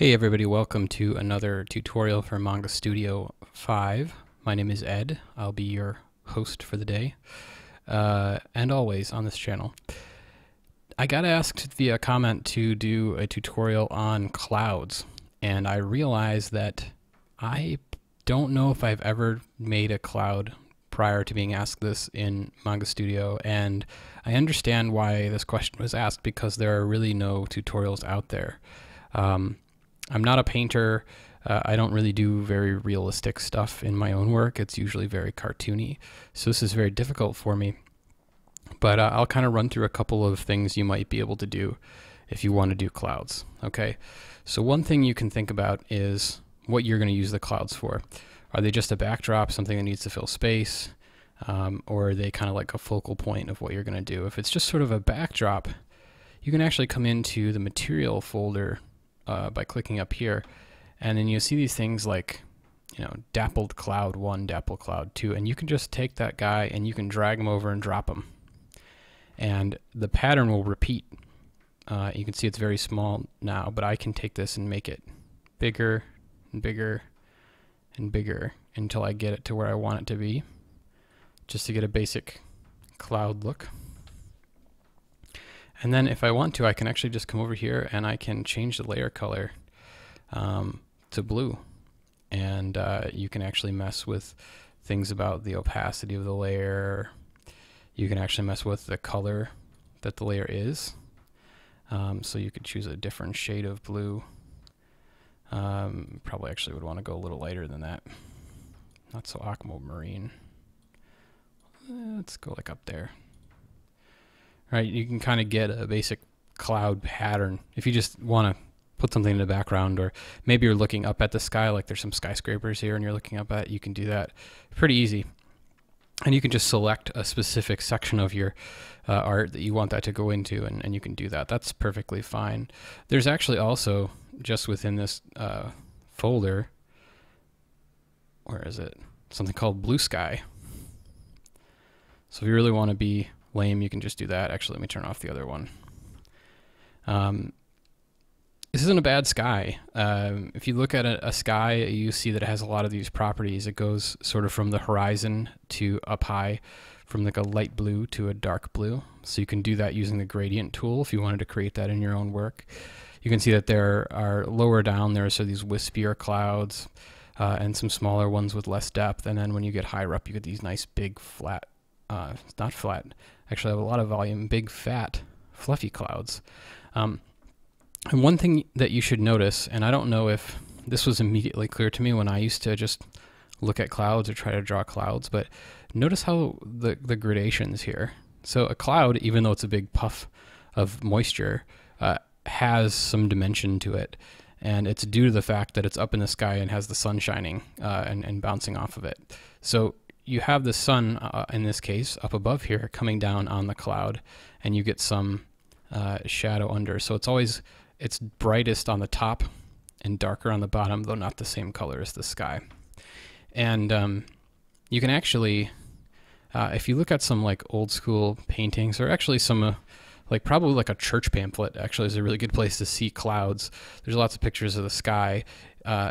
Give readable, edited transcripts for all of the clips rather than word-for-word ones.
Hey everybody, welcome to another tutorial for Manga Studio 5. My name is Ed. I'll be your host for the day, and always on this channel. I got asked via comment to do a tutorial on clouds, and I realized that I don't know if I've ever made a cloud prior to being asked this in Manga Studio, and I understand why this question was asked because there are really no tutorials out there. I'm not a painter. I don't really do very realistic stuff in my own work. It's usually very cartoony. So this is very difficult for me. But I'll kind of run through a couple of things you might be able to do if you want to do clouds. Okay. So one thing you can think about is what you're going to use the clouds for. Are they just a backdrop, something that needs to fill space? Or are they kind of like a focal point of what you're going to do? If it's just sort of a backdrop, you can actually come into the material folder by clicking up here, and then you see these things like, dappled cloud 1, dappled cloud 2, and you can just take that guy and you can drag him over and drop him, and the pattern will repeat. You can see it's very small now, but I can take this and make it bigger and bigger and bigger until I get it to where I want it to be, just to get a basic cloud look. And then if I want to, I can actually just come over here and I can change the layer color to blue. And you can actually mess with things about the opacity of the layer. You can actually mess with the color that the layer is. So you could choose a different shade of blue. Probably actually would want to go a little lighter than that. Not so aquamarine. Let's go like up there. Right, you can kind of get a basic cloud pattern if you just want to put something in the background, or maybe you're looking up at the sky, like there's some skyscrapers here and you're looking up at it. You can do that pretty easy. And you can just select a specific section of your art that you want that to go into, and you can do that. That's perfectly fine. There's actually also, just within this folder, where is it? Something called Blue Sky. So if you really want to be lame, you can just do that. Actually, let me turn off the other one. This isn't a bad sky. If you look at a sky, you see that it has a lot of these properties. It goes sort of from the horizon to up high, from like a light blue to a dark blue. So you can do that using the gradient tool if you wanted to create that in your own work. You can see that there are lower down there, so these wispier clouds and some smaller ones with less depth. And then when you get higher up, you get these nice big flat, not flat, actually have a lot of volume, big fat fluffy clouds. And one thing that you should notice, and I don't know if this was immediately clear to me when I used to just look at clouds or try to draw clouds, but notice how the gradations here. So a cloud, even though it's a big puff of moisture, has some dimension to it, and it's due to the fact that it's up in the sky and has the sun shining and bouncing off of it. So you have the sun, in this case, up above here, coming down on the cloud, and you get some shadow under. So it's brightest on the top and darker on the bottom, though not the same color as the sky. And you can actually, if you look at some like old school paintings, or actually some like probably like a church pamphlet actually is a really good place to see clouds. There's lots of pictures of the sky.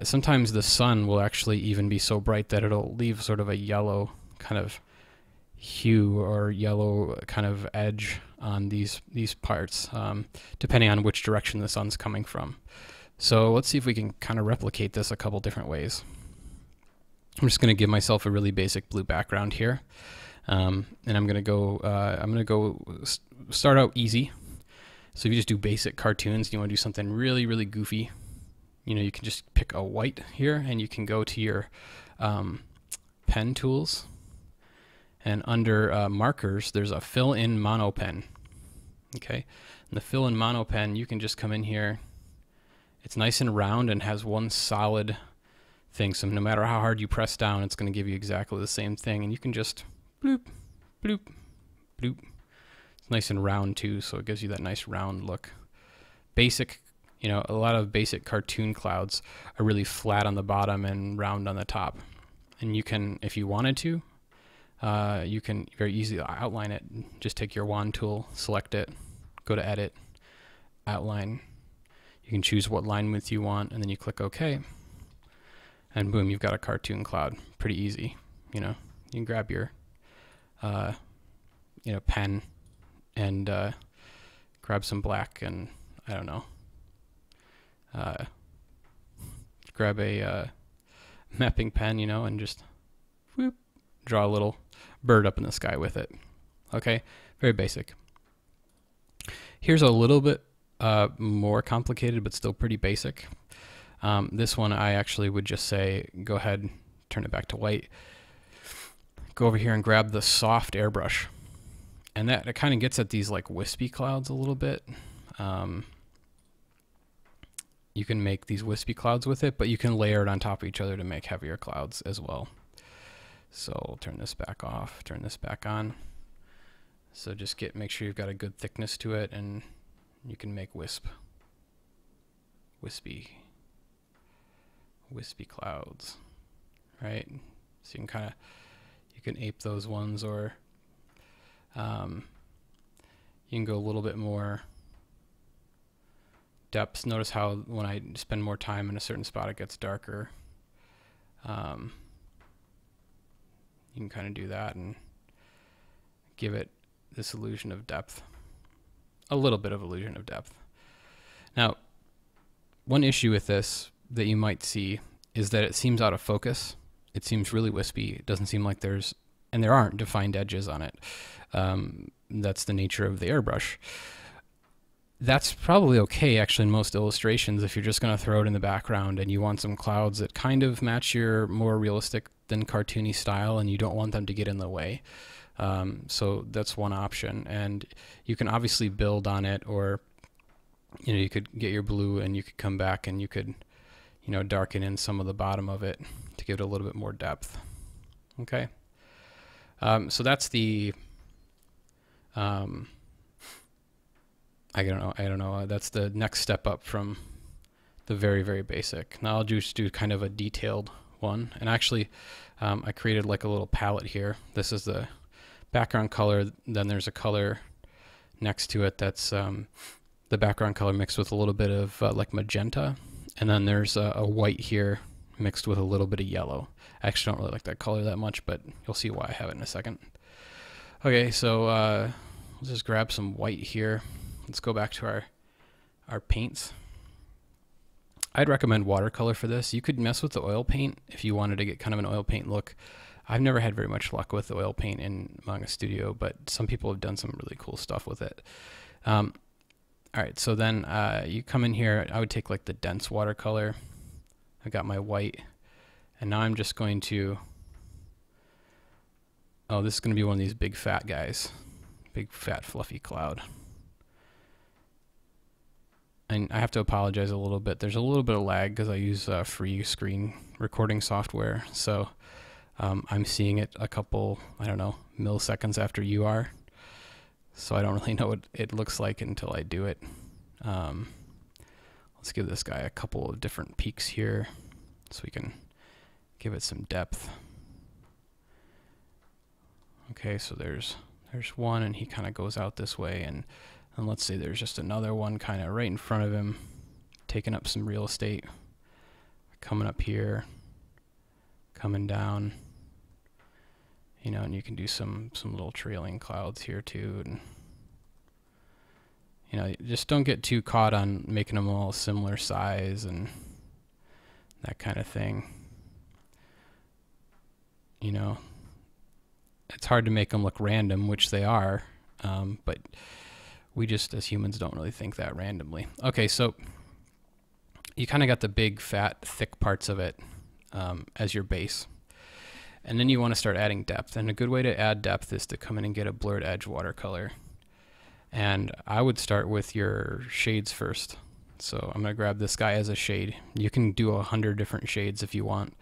Sometimes the sun will actually even be so bright that it'll leave sort of a yellow kind of hue or yellow kind of edge on these parts, depending on which direction the sun's coming from. So let's see if we can kind of replicate this a couple different ways. I'm just going to give myself a really basic blue background here, and I'm going to go start out easy. So if you just do basic cartoons, you want to do something really, really goofy, you can just pick a white here, and you can go to your pen tools, and under markers, there's a fill-in mono pen. Okay, and the fill-in mono pen, you can just come in here. It's nice and round and has one solid thing, so no matter how hard you press down, it's going to give you exactly the same thing, and you can just bloop, bloop, bloop. It's nice and round too, so it gives you that nice round look. Basic, a lot of basic cartoon clouds are really flat on the bottom and round on the top. And you can, if you wanted to, you can very easily outline it. Just take your wand tool, select it, go to edit, outline. You can choose what line width you want, and then you click OK. And boom, you've got a cartoon cloud. Pretty easy. You know, you can grab your pen and grab some black and, I don't know, grab a mapping pen, and just whoop, draw a little bird up in the sky with it. Okay, very basic. Here's a little bit more complicated, but still pretty basic. This one I actually would just say, go ahead, turn it back to white. Go over here and grab the soft airbrush. And that kind of gets at these like wispy clouds a little bit. You can make these wispy clouds with it, but you can layer it on top of each other to make heavier clouds as well. So we'll turn this back off, turn this back on. So just make sure you've got a good thickness to it, and you can make wispy clouds, right? So you can ape those ones, or you can go a little bit more depths. Notice how when I spend more time in a certain spot, it gets darker. You can kind of do that and give it this illusion of depth, a little bit of illusion of depth. Now, one issue with this that you might see is that it seems out of focus. It seems really wispy. It doesn't seem like there aren't defined edges on it. That's the nature of the airbrush. That's probably okay actually in most illustrations if you're just going to throw it in the background and you want some clouds that kind of match your more realistic than cartoony style, and you don't want them to get in the way. So that's one option, and you can obviously build on it, or you could get your blue and you could come back and you could darken in some of the bottom of it to give it a little bit more depth. Okay, so that's the I don't know. That's the next step up from the very, very basic. Now I'll just do kind of a detailed one. And actually, I created like a little palette here. This is the background color. Then there's a color next to it that's the background color mixed with a little bit of like magenta. And then there's a white here mixed with a little bit of yellow. I actually don't really like that color that much, but you'll see why I have it in a second. Okay, so let's just grab some white here. Let's go back to our paints. I'd recommend watercolor for this. You could mess with the oil paint if you wanted to get kind of an oil paint look. I've never had very much luck with the oil paint in Manga Studio, but some people have done some really cool stuff with it. All right, so then you come in here. I would take like the dense watercolor. I got my white, and now I'm just going to, oh, this is going to be one of these big fat guys, big fat fluffy cloud. And I have to apologize a little bit. There's a little bit of lag because I use free screen recording software. So I'm seeing it a couple, I don't know, milliseconds after you are. So I don't really know what it looks like until I do it. Let's give this guy a couple of different peaks here so we can give it some depth. Okay, so there's one, and he kind of goes out this way, and let's say there's just another one kind of right in front of him, taking up some real estate, coming up here, coming down, and you can do some little trailing clouds here too, and just don't get too caught on making them all similar size and that kind of thing. It's hard to make them look random, which they are, but we just, as humans, don't really think that randomly. Okay, so you kind of got the big, fat, thick parts of it as your base. And then you want to start adding depth. And a good way to add depth is to come in and get a blurred edge watercolor. And I would start with your shades first. So I'm going to grab this guy as a shade. You can do 100 different shades if you want.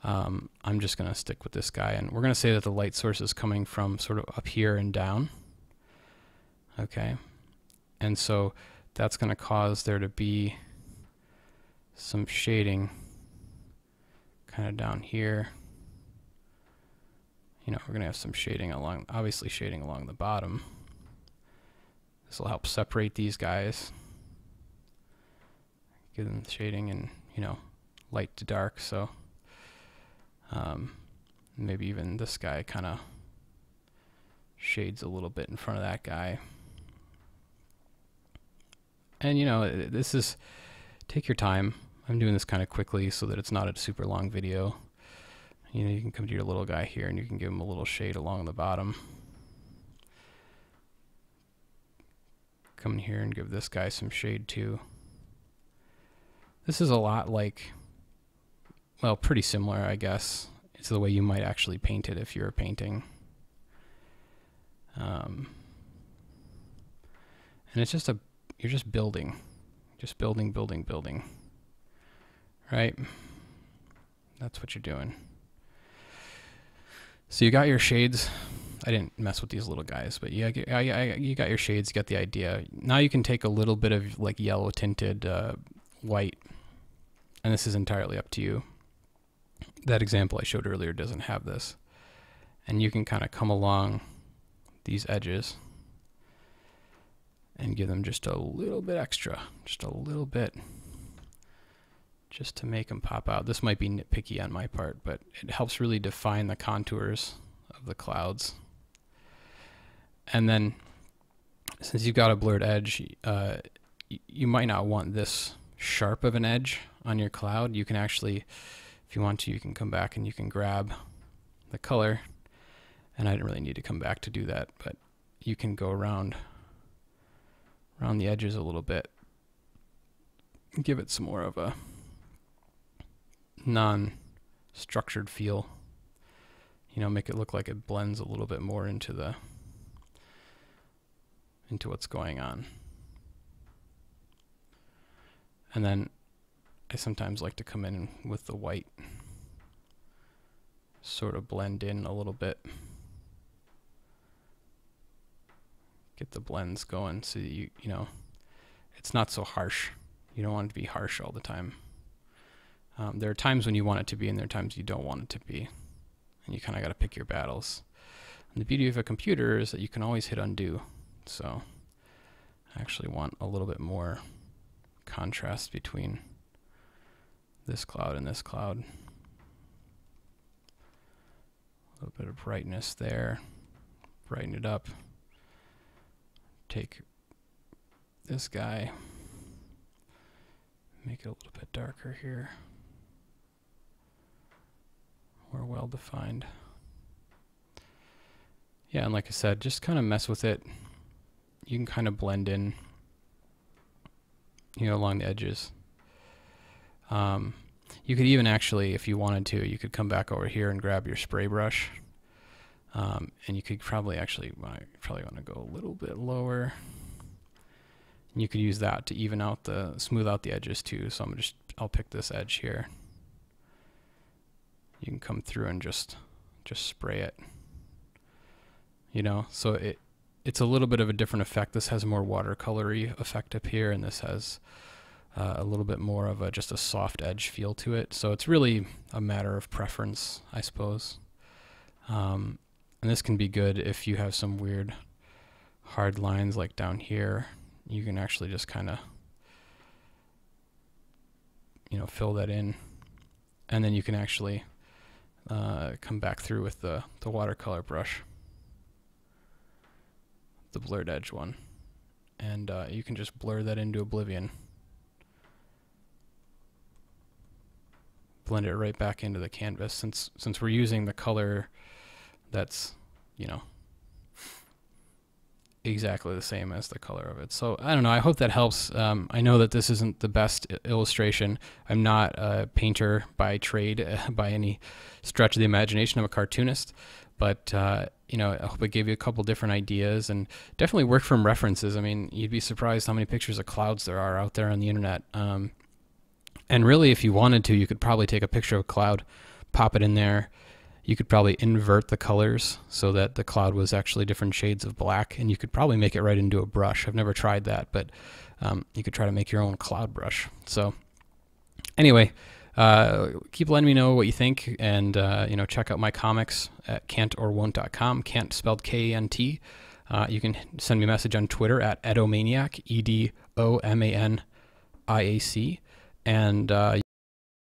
I'm just going to stick with this guy. And we're going to say that the light source is coming from sort of up here and down. Okay. And so that's going to cause there to be some shading kind of down here. We're going to have some shading obviously shading along the bottom. This will help separate these guys. give them the shading and, you know, light to dark. So maybe even this guy kind of shades a little bit in front of that guy. And, you know, this is, take your time. I'm doing this kind of quickly so that it's not a super long video. You know, you can come to your little guy here and you can give him a little shade along the bottom. Come in here and give this guy some shade too. This is a lot like, well, pretty similar, I guess. It's the way you might actually paint it if you're painting. And it's just you're just building, building, right? That's what you're doing. So you got your shades. I didn't mess with these little guys, but yeah, you got your shades, you got the idea. Now you can take a little bit of like yellow tinted white, and this is entirely up to you. That example I showed earlier doesn't have this. And you can kind of come along these edges and give them just a little bit extra, just a little bit, just to make them pop out. This might be nitpicky on my part, but it helps really define the contours of the clouds. And then, since you've got a blurred edge, you might not want this sharp of an edge on your cloud. You can actually, if you want to, you can come back and you can grab the color. And I didn't really need to come back to do that, but you can go around the edges a little bit, give it some more of a non-structured feel. You know, make it look like it blends a little bit more into what's going on. And then I sometimes like to come in with the white, sort of blend in a little bit. Get the blends going so you know, it's not so harsh. You don't want it to be harsh all the time. There are times when you want it to be, and there are times you don't want it to be. And you kind of got to pick your battles. And the beauty of a computer is that you can always hit undo. So I actually want a little bit more contrast between this cloud and this cloud. A little bit of brightness there. Brighten it up. Take this guy, make it a little bit darker here, more well defined. Yeah, and like I said, just kind of mess with it. You can kind of blend in, you know, along the edges. You could even actually, if you wanted to, you could come back over here and grab your spray brush. And you could probably actually, probably want to go a little bit lower. And you could use that to even out smooth out the edges too. So I'll pick this edge here. You can come through and just spray it. You know, so it's a little bit of a different effect. This has a more watercolory effect up here, and this has a little bit more of just a soft edge feel to it. So it's really a matter of preference, I suppose. And this can be good if you have some weird hard lines like down here. You can actually just kind of, you know, fill that in. And then you can actually come back through with the watercolor brush, the blurred edge one. And you can just blur that into oblivion. Blend it right back into the canvas. Since we're using the color that's, you know, exactly the same as the color of it. So I don't know, I hope that helps. I know that this isn't the best illustration. I'm not a painter by trade, by any stretch of the imagination. I'm a cartoonist, but you know, I hope it gave you a couple different ideas, and definitely work from references. I mean, you'd be surprised how many pictures of clouds there are out there on the internet. And really, if you wanted to, you could probably take a picture of a cloud, pop it in there. You could probably invert the colors so that the cloud was actually different shades of black, and you could probably make it right into a brush. I've never tried that, but you could try to make your own cloud brush. So anyway, keep letting me know what you think, and you know, check out my comics at cantorwon't.com. Kant spelled K-A-N-T. You can send me a messiage on Twitter at Edomaniac, E-D-O-M-A-N-I-A-C. and